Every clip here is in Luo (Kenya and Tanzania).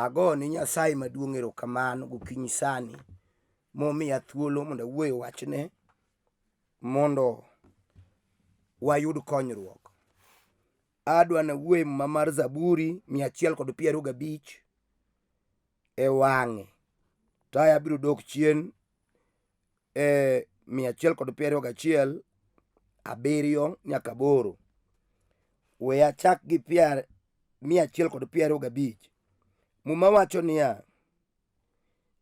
Ago ni Nyasaye maduong' erokamano gokinyi sani momiya thuolo mondo awuoye wachne mondo wayud konyruok. Adwa nawuoye mar Zaburi 125 e wang'e. Taya biro dok chien 121 7 nyaka 8. We achak gi 125. Muma wacho niya,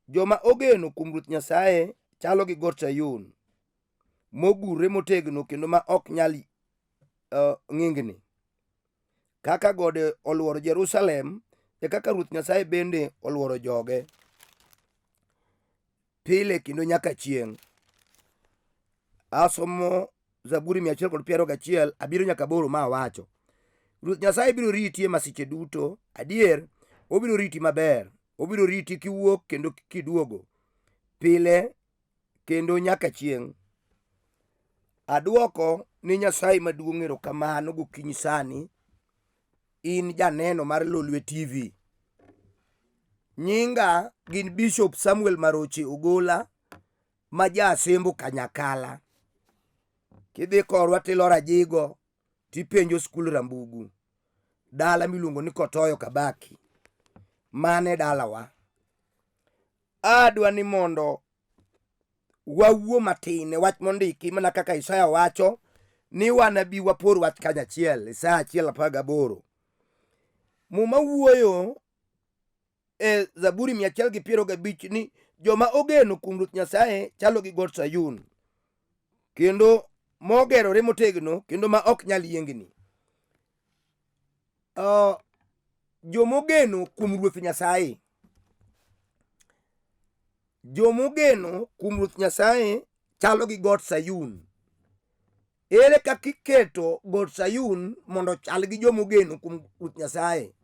joma ogeno kuom Ruoth Nyasaye chalo gi got Sayun, mogurre motegno kendo ma ok nyal ng'ingni. Kaka gode oluoro Jerusalem, e kaka Ruoth Nyasaye bende oluoro joge pile kendo nyaka chieng'. Asomo Zaburi 121 7 nyaka 8 ma wacho, Ruoth Nyasaye biro riti e masiche duto, adier obiro riti maber, obiro riti kiwuok kendo kiduogo, pile kendo nyaka chieng'. Aduoko ni Nyasaye maduong' erokamano gokinyi sani, in janeno mar Lolwe TV. Nyinga gin Bishop Samuel Maroche Ogola, ma Asembo Kanyakala. Kidhi korwa tiloro Ajigo, tipenjo skul Rambugu, dala miluongo ni Kotoyo Kabaki, mane dalawa. Adwa ni mondo wawuo matin e wach mondiki mana kaka Isaya wacho ni wanabi wapor wach kanyachiel, Isaya 1:18. Muma wuoyo e Zaburi 125 ni joma ogeno kuom Ruoth Nyasaye chalo gi got Sayun, kendo mogerore motegno kendo ma ok nyal yiengni. Jomogeno kuom Ruoth Nyasaye, jomogeno kuom Ruoth Nyasaye chalo gi got Sayun. Ere kaka iketo got Sayun mondo chal gi jomogeno kuom Ruoth Nyasaye?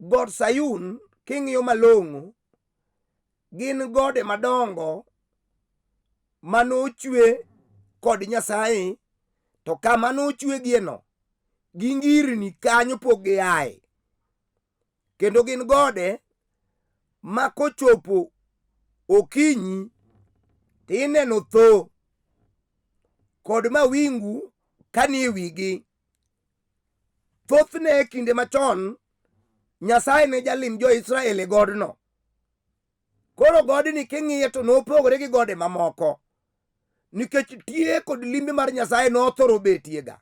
Got Sayun king'iyo malong'o gin gode madongo manochwe kod Nyasaye, to kama nochwe gieno gi ngirni kanyo pok giaye, kendo gin gode ma kochopo okinyi tineno tho kod mawingu kanie wigi. Thothne e kinde machon Nyasaye ne jalim jo-Israel e godno. Koro godni king'iye to nopogore gi gode mamoko, nikech tie kod limbe mar Nyasaye nothoro betiega.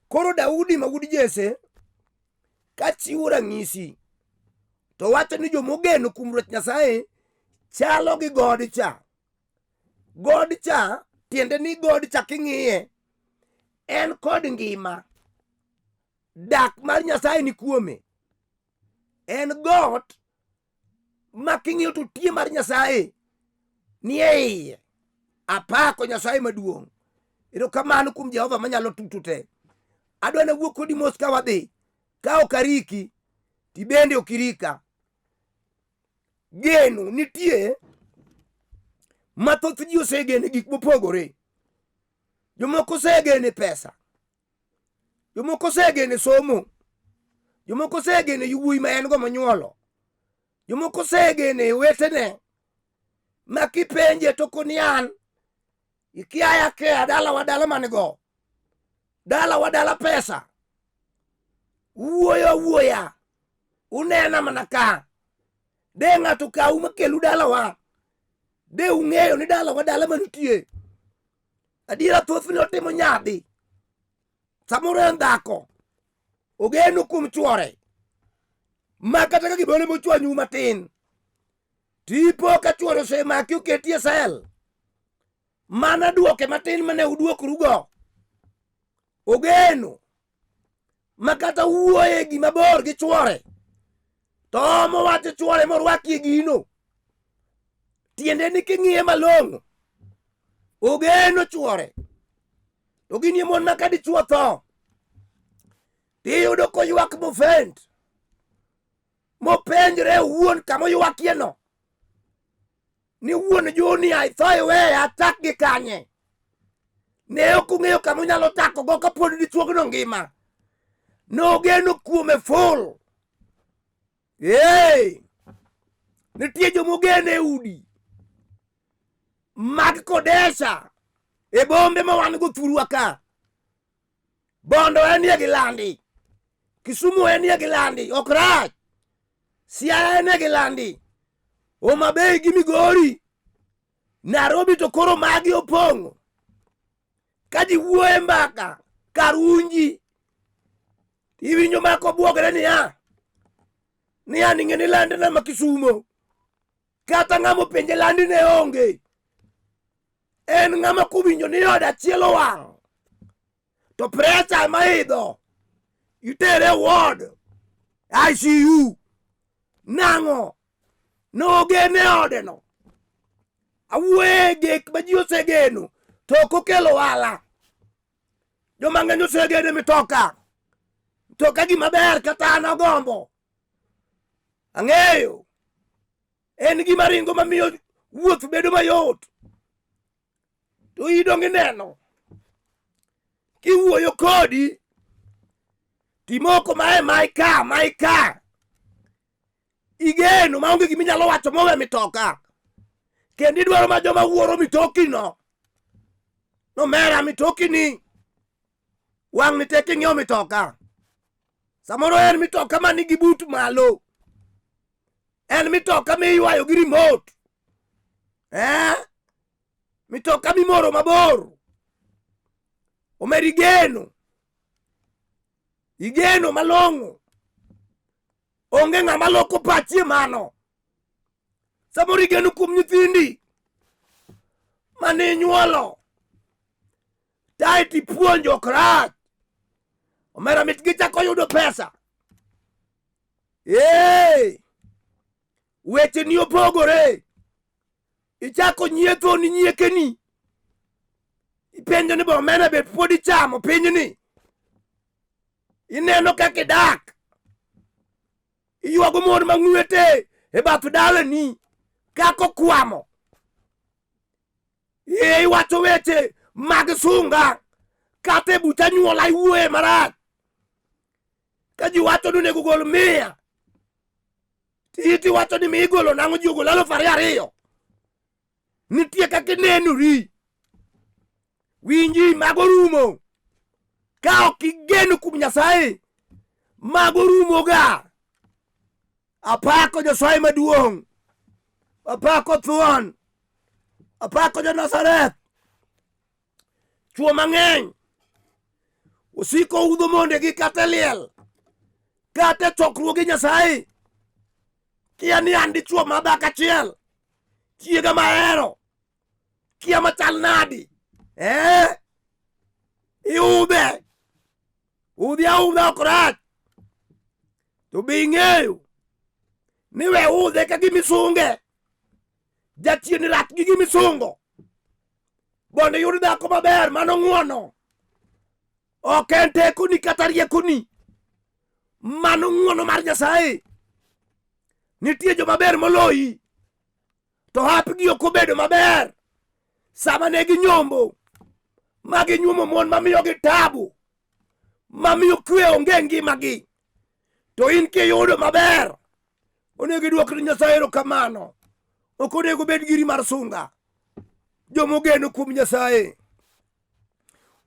Koro Daudi ma wuod Jesse kachiwo ranyisi to wacho ni jomogeno kuom Ruoth Nyasaye chalo gi god cha. God cha tiende ni god cha king'iye en kod ngima, dak mar Nyasaye ni kuome. En got ma king'iyo to tie mar Nyasaye ni e iye. Apako Nyasaye maduong'. Erokamano kuom Jehova Manyalo Tuto Te. Adwa nawuo kodi mos ka wadhi, ka ok ariki tibende ok irika. Geno nitie mathoth ji osegene gik mopogore. Jomoko osegene pesa, jomoko osegene somo, jomoko osegene yawuoyi ma en go monyuolo, jomoko osegene wetene ma kipenje to koni an ikiaya kea dalawa dala manigo, dalawa dala pesa, wuoya unena mana ka, de ng'ato kau makelu dalawa, de ung'eyo ni dalawa dala manitie. Adiera thothne otimo nyadhi, samoro en dhako ogeno kuom chwore, ma kata ka gimoro mochwanyu matin tipo ka chwore osemaki oketi e sel, mana duoke matin mane uduokrugo. Ogeno ma kata wuoye gima bor gi chwore to omo wach chwore morwakie gino, tiende ni king'iye malong'o ogeno chwore. To ginie mon ma kadichuo tho tiyudo koywak mofend, mopenjre wuon kamoywakieno ni wuon Juni aitho iweya atak gi kanye. Ne ok ung'eyo kamonyalo takogo kapod dichuogno ngima. Nogeno kuome full. nitie jomogene udi mag kodesha e bombe ma wan go thurwa ka. Bondo enie Gilandi, Kisumu enie Gilandi, Okrach, Siaya enie Gilandi, Homa Bay gi Migori, Nairobi to koro magi opong'o. Ka ji wuoye mbaka Karunji, iwinjo mako buogre niya ning'eni landi na ma Kisumo, kata ng'amo penje landi ne onge. En ng'ama kuwinjo ni od achiel owang' to pressure ma idho itere ward ICU nang'o nogene odeno. Awuoye gik ma ji osegeno to ok okelo ohala. Joma ng'eny osegeno mitoka gima ber kata an agombo. Ang'eyo en gima ringo mamiyo wuoth bedo mayot. To idong ineno kiwuoyo kodi timoko mae maika igeno maonge giminyalo wacho mowe mitoka, kendo idwaro ma joma wuoro mitokino nomera mitokini wang' ni tek ing'iewo mitoka. Samoro en mitoka manigi but malo, en mitoka miywayo gi remote, mitoka mimoro mabor. Omer igeno malong'o, onge ng'ama loko pachi mano. Samoro igeno kuom nyithindi mane inyuolo taeti ipuonjo Okrach, omera mitgi chako yudo pesa. Weche ni opogore. Ichako nyietho ni nyiekeni, ipenjo ni bomena bet pod ichamo pinyni, ineno kaka idak, iywago mon mang'wete e bath dalani kako kwamo. Iwacho weche mag sunga kata e but anyuola iwuoye marach. Ka ji wacho ni onego gol 100, ti wacho ni migolo nang'o ji ogolo 2,200. Nitie kaka inenori. Winji mago rumo. Ka ok igeno kuom Nyasaye, mago rumo ga. Apako Nyasaye maduong', apako thuon, apako jo Nazareth. Chuo mang'eny osiko udho mondegi kata liel, kata chokruoge Nyasaye. Kia ni an dichuo ma dhako achiel, chiega mahero, kia machal nadi. Iudhe audha Okrach. To be ing'eyo ni we udhe ka gimisunge, jachien rat gi gimisungo. Bondo yud dhako maber mano ng'uono. Ok en tekoni kata riekoni, mano ng'uono mar Nyasaye. Nitie jo maber moloyi, to hapgi ok obedo maber sama ne ginyombo ma ginyuomo mon mamiyogi tabu, mamiyo kwe onge ngimagi. To in kiyudo maber, onego iduok ni Nyasaye erokamano. Ok onego bed giri mar sunga. Jomogeno kuom Nyasaye,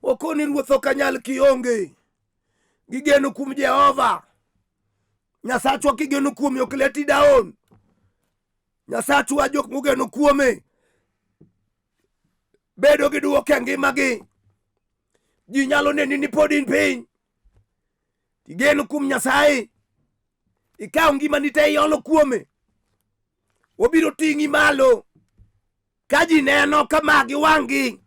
okoni ruoth ok anyal kionge. Gigeno kuom Jehova. Nyasachwa kigeno kuome ok leti down. Nyasachwa jok mogeno kuome bedo gi duoko e ngimagi. Ji nyalo neni ni pod in piny. Igeno kuom Nyasaye, ikaw ngimani te iolo kuome, obiro ting'i malo. Ka ji neno kama gi wang'gi,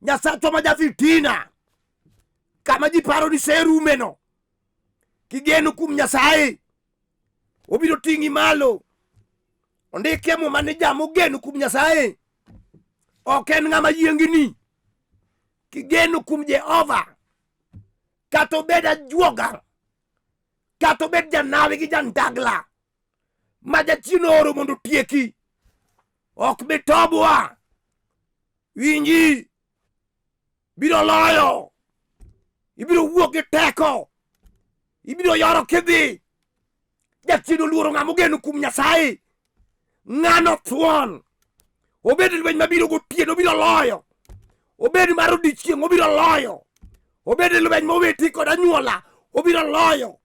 Nyasachwa ma jafitina, kama ji paro ni serumeno, kigeno kuom Nyasaye, obiro ting'i malo. Ondike mo mane jamo geno kuom Nyasaye ok en ng'ama yiengni. Kigeno kuom Jehova, kata obed ajuoga, kata obed janawi gi jandagla ma jachien oro mondo otieki, ok bitobwa. Winji, biro loyo, ibiro wuok gi teko, ibiro yoro kidhi, Jachien oluoro ng'ama ogeno kuom Nyasaye. Ng'ano thuon. Obed lweny mabiro gotieno obiro loyo. Obed mar odiochieng' obiro loyo. Obed lweny moweti kod anyuola obiro loyo.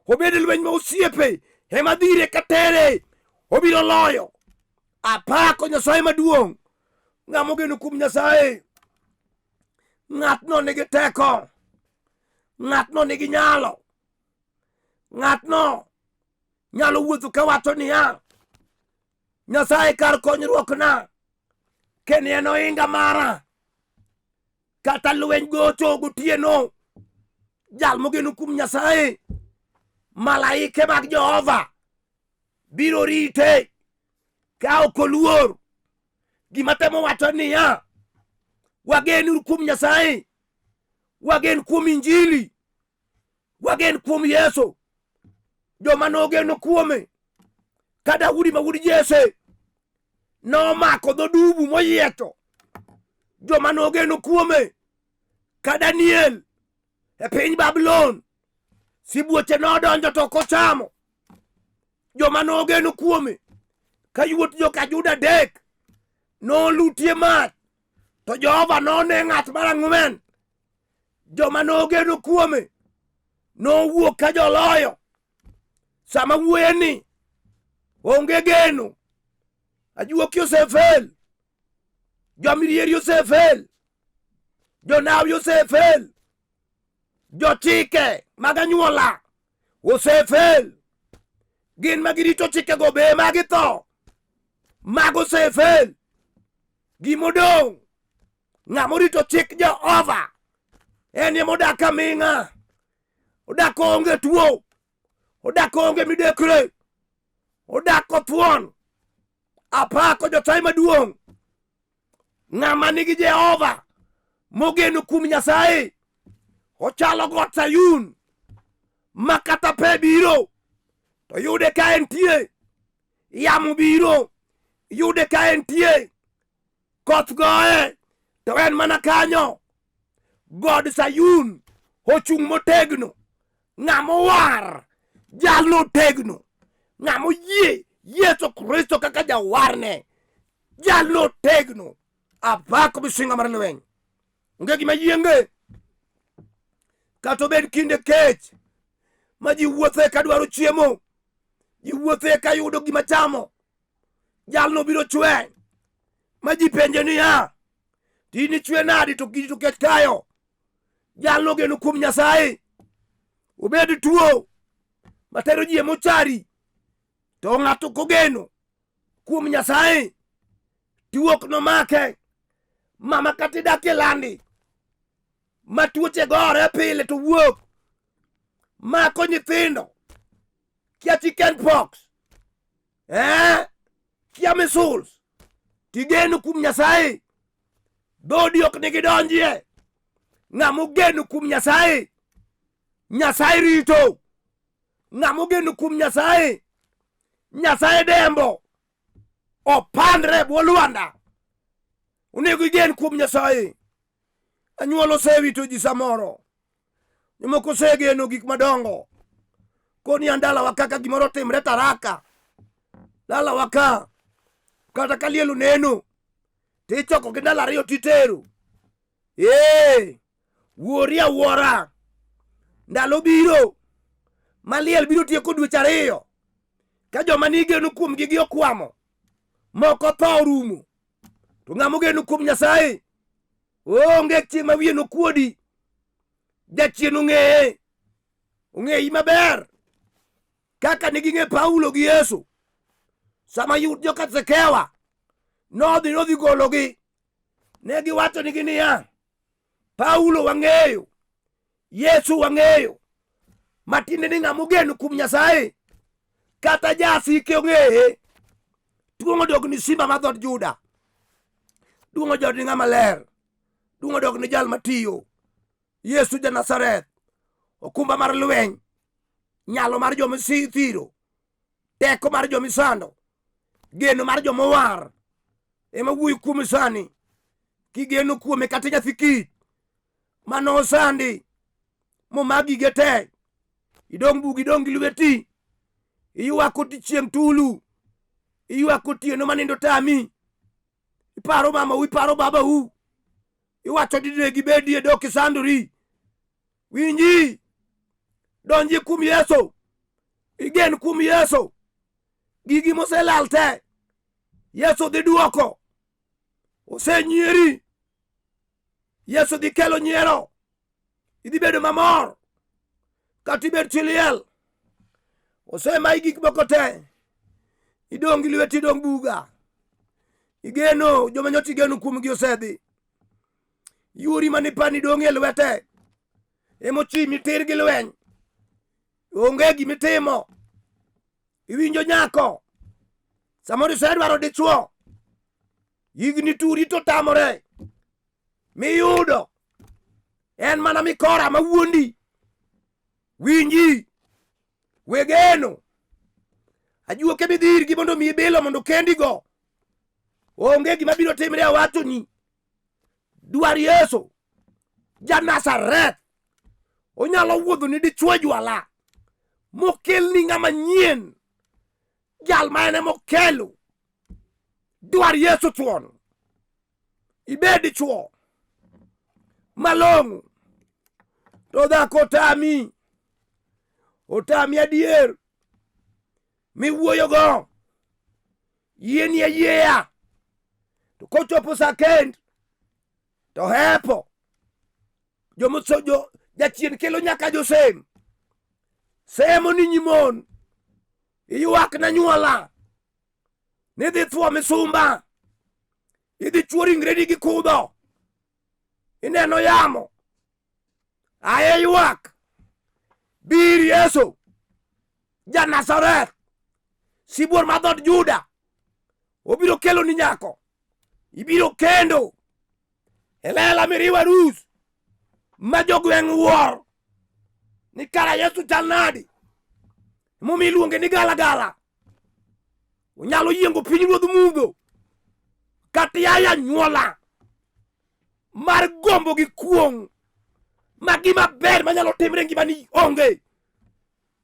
Obed lweny ma osiepe ema dhire katere obiro loyo. Apako Nyasaye maduong'. Ng'ama ogeno kuom Nyasaye. Ng'atno nigi teko. Ng'atno nigi nyalo. Ng'atno nyalo wuotho kawacho niya, Nyasaye kar konyruokna, ken en ohinga mara. Kata lweny gocho gotieno, jal mogeno kuom Nyasaye, malaike mag Jehova biro rite ka ok oluor. Gima temo wacho niya, wagen kuom Nyasaye, wagen kuom Injili, wagen kuom Yesu. Joma nogeno kuome, ka Daudi ma wuod Jesse nomako dhodubu moyiecho. Joma nogeno kuome, ka Daniel e piny Babylon sibuoche nodonjo to kochamo. Joma nogeno kuome, ka yuot joka Juda adek nolutie mach to Jehova none ng'at mar ang'wen. Joma nogeno kuome nowuok ka joloyo. Sama wuoyeni onge geno. Ajuoki osefel. Jomirieri osefel. Jonawi osefel. Jochike mag anyuola osefel. Gin magirito chikego be magitho. Mago osefel. Gimodong' ng'ama orito chik Jehova en ema odak aming'a. Odak onge tuo. Odak onge midekre. Odak othuon. Apako Nyasaye maduong'. Ng'ama nigi Jehova mogeno kuom Nyasaye ochalo got Sayun ma kata pe biro to yude ka entie. Yamo biro yude ka entie. Koth goye to en mana kanyo. God Sayun ochung' motegno. Ng'ama war jalno tegno. Ng'ama oyie Yesu Kristo kaka jawarne jalno tegno. Apako misinga mar lweny. Onge gima yienge. Kata obed kinde kech ma ji wuothe ka dwaro chiemo, ji wuothe ka yudo gima chamo, jalno biro chwe ma ji penje niya, tini chwe nadi to kiji to kech kayo. Jalno geno kuom Nyasaye. Obed tuo matero ji mochari, to ng'ato kogeno kuom Nyasaye tuo ok nomake. Mama kata idak e landi ma tuoche gore pile to wuok mako nyithindo, kia chicken pox, kia measles, tigeno kuom Nyasaye. Dhodi ok nigi donjie. Ng'ama ogeno kuom Nyasaye, Nyasaye rito. Ng'ama ogeno kuom Nyasaye, Nyasaye dembo. Opandre bwo lwanda. Onego igen kuom Nyasaye. Anyuola osewito ji samoro. Jomoko osegeno gik madongo. Koni andalawa kaka gimoro timre taraka. Dalawa ka kata ka liel oneno tichoko gi ndalo ariyo titero. Wuori awuora. Ndalo biro maliel biro tieko dweche ariyo ka joma nigeno kuom gi okwamo. Moko tho orumo. To ng'ama ogeno kuom Nyasaye onge chieng' ma wiye nokuodi. Jachien ong'eye. Ong'eyi maber. Kaka neging'e Paulo gi Yesu. Sama yud joka Zekewa nodhi gologi. Negi wacho nigi niya, Paulo wang'eyo, Yesu wang'eyo. Matinde ni ng'ama ogeno kuom Nyasaye kata jasike ong'eye. Duong' odog ni simba mar dhood Juda. Duong' odog ni ng'ama ler. Duong' odog ni jal matiyo. Yesu ja Nazareth. Okumba mar lweny. Nyalo mar joma thiro. Teko mar joma isando. Geno mar joma war. Ema wuoyo kuom sani. Kigeno kuome kata nyathi kich mano osandi momagi gete. Idong' bugi idong' gi lweti. iyuak chieng' tulu, iyuak otieno manindo tami, iparo mama, iparo baba u, iwacho dine gibedie dok isandori. Winji, donji kum Yesu, igen kum Yesu, gigi moselal te Yesu dhi duoko. Osenyieri, Yesu dhi kelo nyiero, idhi bedo mamor kata ibed chiliel. Osemayi gik moko te, idong' gi lweti, idong' buga, igeno joma nyocha igeno kuomgi osedhi, yuri manipani dong' e lwete emochimi tir gi lweny, onge gimitimo. Iwinjo nyako, samoro isedwaro dichuo, higni turi to tamore, miyudo en mana mikora mawuondi. Winji, wegeno ajuoke midhirgi mondo mi ibilo mondo kendigo, onge gima biro timre. Awachoni, dwar Yesu ja Nazareth, onyalo wuodho ni dichuo jwala mokelni ng'ama nyien, jal ma ene mokelo. Dwar Yesu chuon, ibed dichuo malong'o. To dhako otami adier miwuoyogo, yieni ayieya, to kochopo sa kend to hepo. Jachien kelo nyaka josem, semo ni nyimon, iyuak na nyuola, nidhi thuo misumba, idhi chuo ringreni gi kudho, ineno yamo, aye yuak. Bir Yesu ja Nazareth, sibuor ma dhod Juda, obiro kelo ni nyako, ibiro kendo. Elela miriwa arus ma jogweng' wuor ni kara Yesu chal nadi, momi iluonge ni galagala. Onyalo yiengo pinyruodh mudho kata yaya nyuola mar gombo gi kuong' ma gima ber manyalo timre ngimani onge.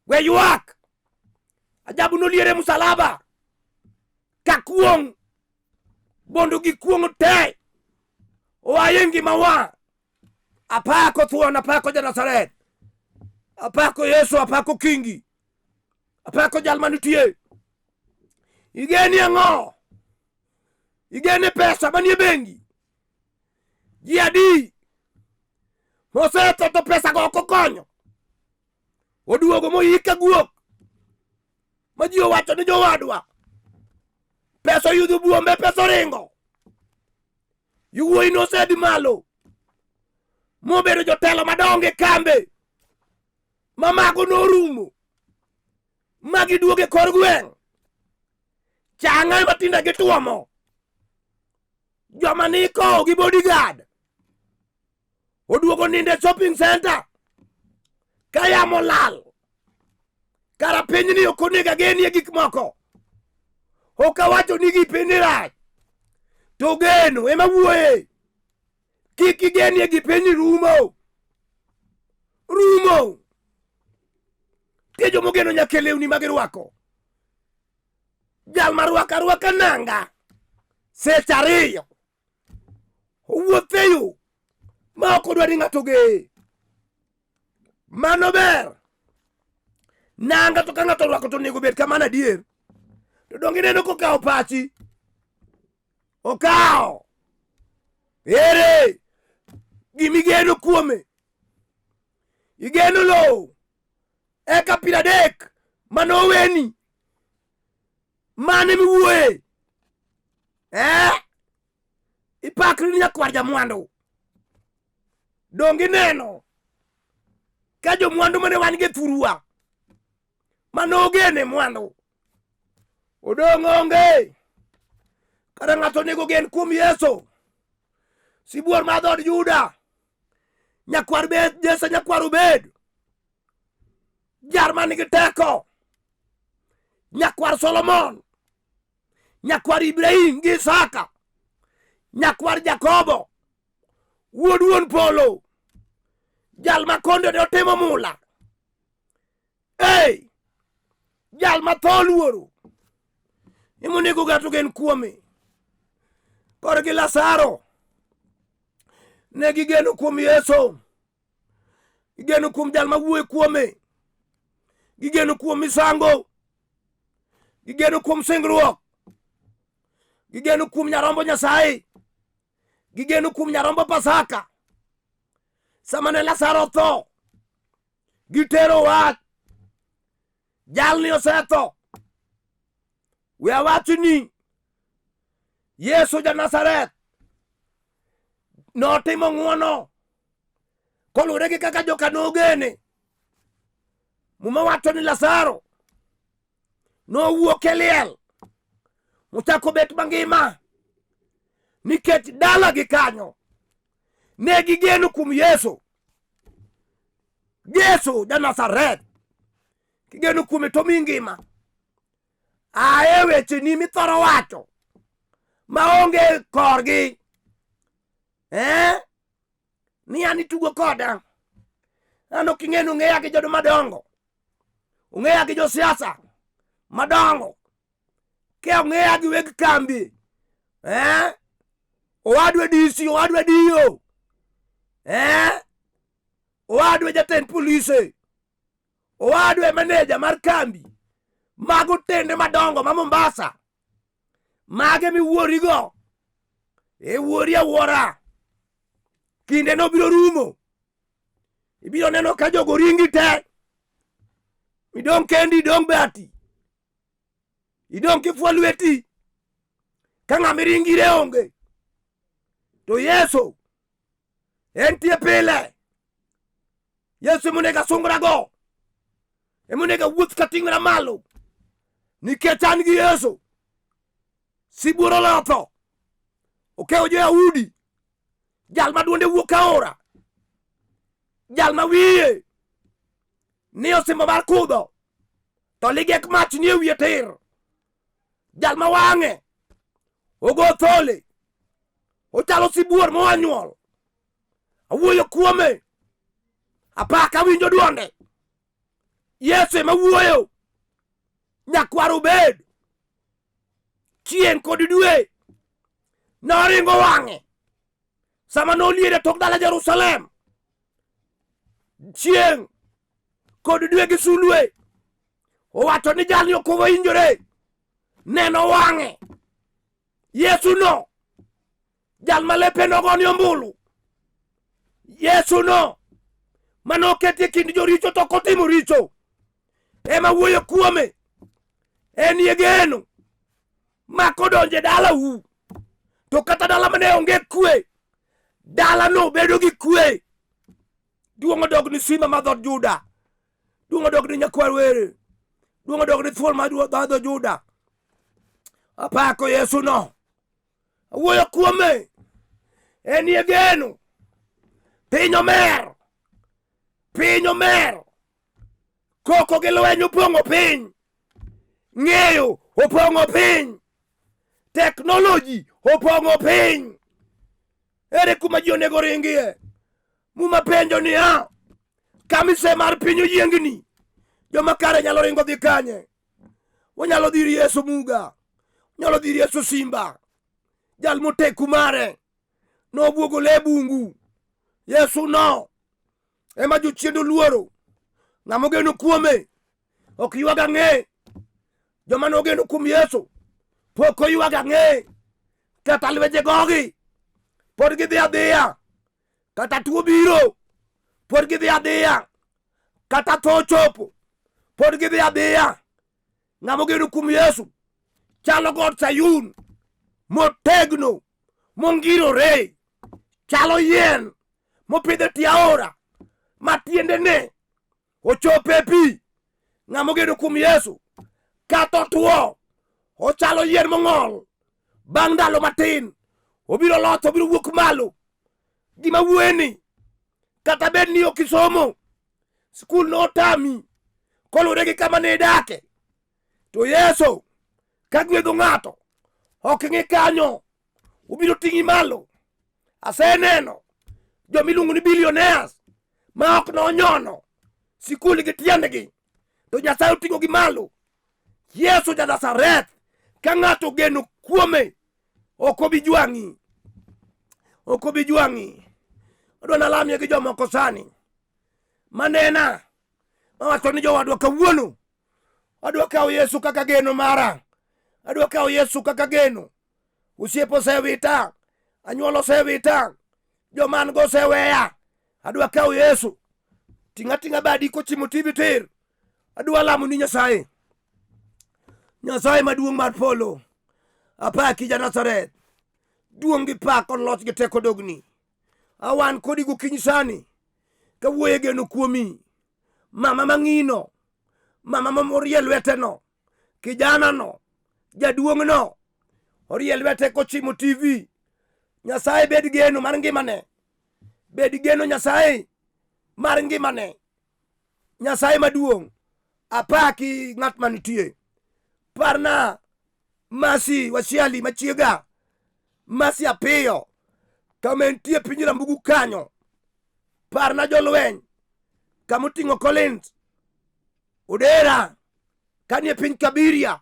We yuak, ajabu noliere musalaba ka kuong' bondo gi kuong' te oaye ngimawa. Apako thuon, apako ja Nazareth, apako Yesu, apako kingi, apako jal manitie. Igeni ang'o? Igeni pesa manie bengi? Ji adi mosetho pesa go okonyo? Oduogo moyike guok ma ji owacho ni jowadwa pesa oyudho buombe, pesa ringo. Yuwuoyi nosedhi malo mobedo jotelo madonge kambe, mamago norumo magiduoge kor gweng'. Chang'e matinda gituomo, joma niko gi bodyguard oduogo ninde shopping center kayamo lal. Kara pinyni okonega genie gik moko, okawacho ni gi piny rach, to geno ema wuoye. Kik igenie gi piny rumo. Tie jomo geno nyaka lewni magirwako. Jal marwaka nanga seche ariyo owuothe yo ma ok odwa ni ng'ato geye. Mano ber. Nanga to ka ng'ato orwako to onego bed kamano adier. To dong ineno kokawo pachi, okawo ere gimigeno kuome. Igeno lo eka 30 manoweni, mane miwuoye. Ipakri ni nyakwar jamwandu. Dongi neno ka jomwandu mane wan ge thurua manogene mwandu odong' onge. Kara ng'ato nego gen kuom Yesu, sibuor ma dhod Juda, nyakwar bed Jesse, nyakwar obed jar man gi teko, nyakwar Solomon, nyakwar Ibrahim gi Isaka, nyakwar Jakobo, wuod wuon polo, jal ma konde ne otimo mula. jal matho luoro imonego gato gen kuome. Kor gi Lazaro ne gigeno kuom Yesu, gigeno kuom jal mawuoyo kuome, gigeno kuom misango, gigeno kuom singruok, gigeno kuom nyarombo Nyasaye, gigeno kuom nyarombo Pasaka. Sama ne Lazaro tho, gitero wach jalni osetho. We awachni Yesu ja Nazareth notimo ng'wono koluwore gi kaka joka nogene. Muma wacho ni Lazaro nowuok e liel mochako bet mangima nikech dala gi kanyo ne gigeno kuom Yesu. Yesu ja Nazareth kigeno kuome to mi ngima. Ae weche ni mithoro wacho maonge korgi ni an itugo koda. An ok ing'eyo ng'eya gi jodo madongo, ung'eya gi josiasa madongo, ke ung'eya gi weg kambi, owadwe DC, owadwe dio, owadwe jatend polise, owadwe maneja mar kambi mago tende madongo ma Mombasa. Mage miwuorigo wuori awuora. Kinde no biro rumo, ibiro neno ka jogo ringi te, idong kendi, idong bati, idong kifua lweti ka ng'ama iringire onge. To Yesu entie pile. Yesu emonega sungrago, emonega wuoth kating'ra malo, nikech an gi Yesu. Sibuoro lotho okewo jo-Yahudi, jal maduonde wuok aora, jal ma wiye ni osimbo mar kudho to ligek mach ni e wiye tir, jal ma wang'e ogo thole, ochalo sibuor moa nyuol. Awuoyo kuome, apaka winjo duonde. Yesu ema wuoyo. Nyakwaro bed, chieng' kod dwe noringo wang'e sama noliere tok dala Jerusalem. Chieng' kod dwe gi sulwe owacho ni jalni ok owinjore neno wang'e. Yesu no, jal ma lepe nogoni ombulu, Yesu no manoketi e kind joricho to kotimo richo, ema wuoyo kuome. En ye geno ma kodonje dala u to kata dala mane onge kwe, dala no bedo gi kwe. Duong' odog ni Simba ma dhod Juda, duong' odog ni Nyakwar Were, duong' odog ni Thuol ma dhod Juda. Apako Yesu no, awuoyo kuome. En ye geno. Piny omer, piny omer, koko gi lweny opong'o piny, ng'eyo opong'o piny, teknoloji opong'o piny. Ere kuma ji onego ringie? Muma penjo niya, kamise mar piny oyiengni, joma kare nyalo ringo dhi kanye? Wanyalo dhir Yesu Muga, nyalo dhir Yesu Simba, jal moteku mare nobwogo le bungu. Yesu no ema jochiendo luoro. Ng'ama ogeno kuome ok ywaga ng'e. Joma nogeno kuom Yesu pok oywaga ng'e. Kata lweje gogi pod gidhi adhiya, kata tuo biro pod gidhi adhiya, kata tho chopo pod gidhi adhiya. Ng'ama ogeno kuom Yesu chalo God Sayun motegno, mongirore, chalo yien mopidhe tie aora ma tiendene ochope pi. Ng'ama ogeno kuom Yesu kata otuo ochalo yien mong'ol, bang' ndalo matin obiro loth, obiro wuok malo. Gima wueni kata bed ni ok isomo, skul no otami, koluwore gi kama ne idake, to Yesu ka gwedho ng'ato ok ng'i kanyo, obiro ting'i malo. Aseneno jomiluongo ni billionaires ma ok nonyono sikul gi tiendgi, to Nyasaye oting'o gi malo Yesu ja Nazareth ka ng'ato geno kuome ok obi jwang'i, ok obi jwang'i. Adwa nalamie gi jomoko sani manena mawacho ni jowadwa kawuono adwa kawo Yesu kaka geno mara, adwa kawo Yesu kaka geno. Osiepo osewita, anyuola osewita, joman go oseweya, adwa kawo Yesu. Ting'a badi kochimo TV tir, adwa lamo ni Nyasaye. Nyasaye maduong' mar polo, apaki ja Nazareth, duong' gi pak kod loch gi teko dogni. Awan kodi gokinyi sani kawuoye geno kuomi, mama mang'ino, mama morie lwete no, kijana no, jaduong' no orie lwete kochimo TV. Nyasaye bed geno mar ngimane, bed geno Nyasaye mar ngimane. Nyasaye maduong', apaki ng'at manitie. Parna Masi Wasiali machiega, Masi Apiyo kama entie piny Rambugu kanyo. Parna jolweny kamoting'o Collins Odera kanie piny Kabiria,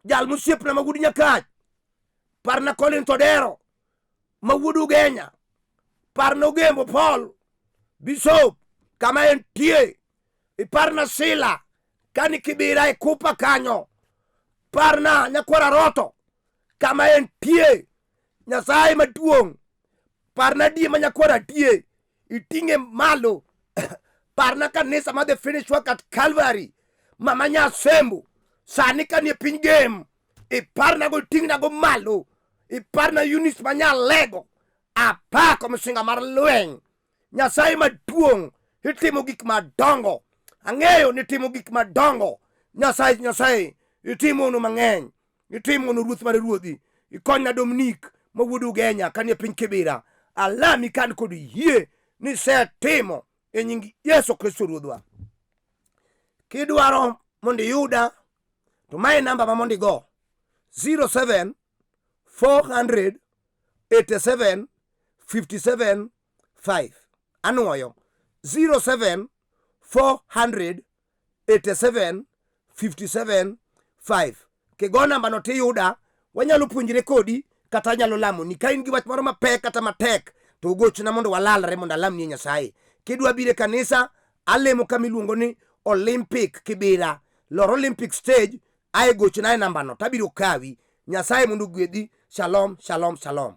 jal musiepna mawuod Nyakach. Parna Collins Odero mawuod Ugenya. Parna Ogembo Paul Bishop kama entie. Iparna Sila kani Kibira e Kupa kanyo. Parna Nyakwara Roto kama entie. Nyasaye maduong', parna die ma Nyakwara tie, iting'e malo. Parna kanisa ma The Finished Work at Calvary, mama Nyasembo sani kanie piny game. Iparna go ting'na go malo. Iparna Eunice Manyalego, apako msinga mar lweny. Nyasaye maduong', itimo gik madongo. Ang'eyo ni timo gik madongo. Nyasaye itimo no mang'eny. Itimo no ruoth mar ruodhi. Ikonyna Dominic mawuod Ugenya kanie piny Kibira. Alami kan kod yie ni setimo e nying Yesu Kristo ruodhwa. Kidwaro mondo yuda to mae namba ma mondo go 07 400 87 57 5. Anuoyo 07 400 87 57 5. Kigo namba no tiyuda, wanyalo puonjire kodi kata nyalo lamoni. Ka in gi wach moro mapek kata matek to gochna mondo walalre mondo alamni Nyasaye. Kidwa bire kanisa, alemo kamiluongo ni Olympic Kibira, Lor Olympic stage, ae gochna e namba no tabiro kawi. Nyasaye mondo gwedhi. Shalom, shalom, shalom.